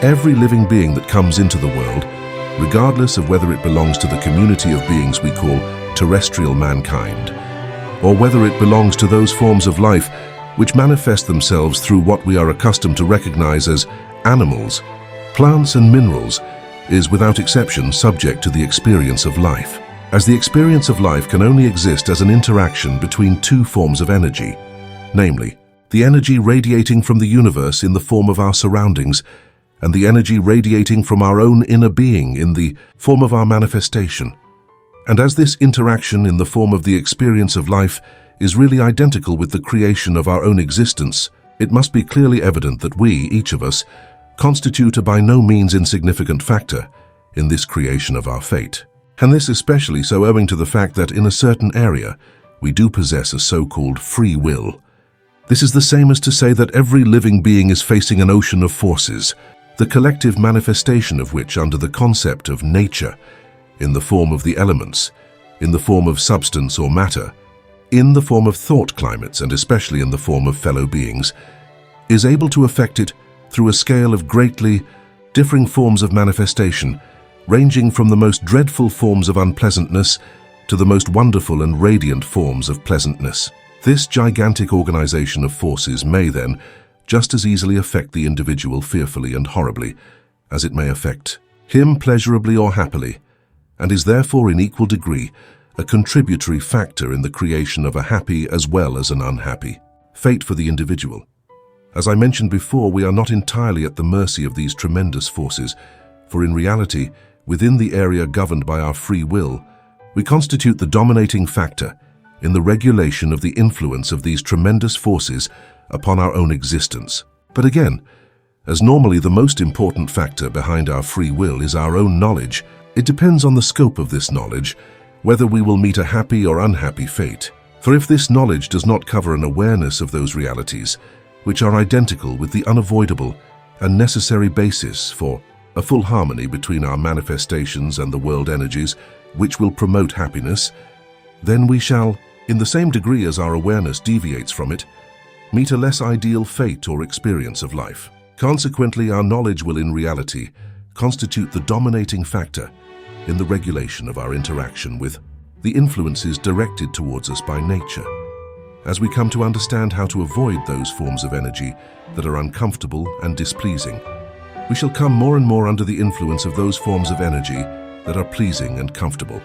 Every living being that comes into the world, regardless of whether it belongs to the community of beings we call terrestrial mankind, or whether it belongs to those forms of life which manifest themselves through what we are accustomed to recognize as animals, plants and minerals, is without exception subject to the experience of life. As the experience of life can only exist as an interaction between two forms of energy, namely, the energy radiating from the universe in the form of our surroundings and the energy radiating from our own inner being in the form of our manifestation. And as this interaction in the form of the experience of life is really identical with the creation of our own existence, it must be clearly evident that we, each of us, constitute a by no means insignificant factor in this creation of our fate. And this especially so owing to the fact that in a certain area, we do possess a so-called free will. This is the same as to say that every living being is facing an ocean of forces, the collective manifestation of which under the concept of nature, in the form of the elements, in the form of substance or matter, in the form of thought climates and especially in the form of fellow beings, is able to affect it through a scale of greatly differing forms of manifestation, ranging from the most dreadful forms of unpleasantness to the most wonderful and radiant forms of pleasantness. This gigantic organization of forces may then just as easily affect the individual fearfully and horribly as it may affect him pleasurably or happily, and is therefore in equal degree a contributory factor in the creation of a happy as well as an unhappy fate for the individual. As I mentioned before, we are not entirely at the mercy of these tremendous forces, for in reality, within the area governed by our free will, we constitute the dominating factor in the regulation of the influence of these tremendous forces upon our own existence. But again, as normally the most important factor behind our free will is our own knowledge, it depends on the scope of this knowledge whether we will meet a happy or unhappy fate. For if this knowledge does not cover an awareness of those realities, which are identical with the unavoidable and necessary basis for a full harmony between our manifestations and the world energies which will promote happiness, then we shall, in the same degree as our awareness deviates from it, meet a less ideal fate or experience of life. Consequently, our knowledge will in reality constitute the dominating factor in the regulation of our interaction with the influences directed towards us by nature. As we come to understand how to avoid those forms of energy that are uncomfortable and displeasing, we shall come more and more under the influence of those forms of energy that are pleasing and comfortable.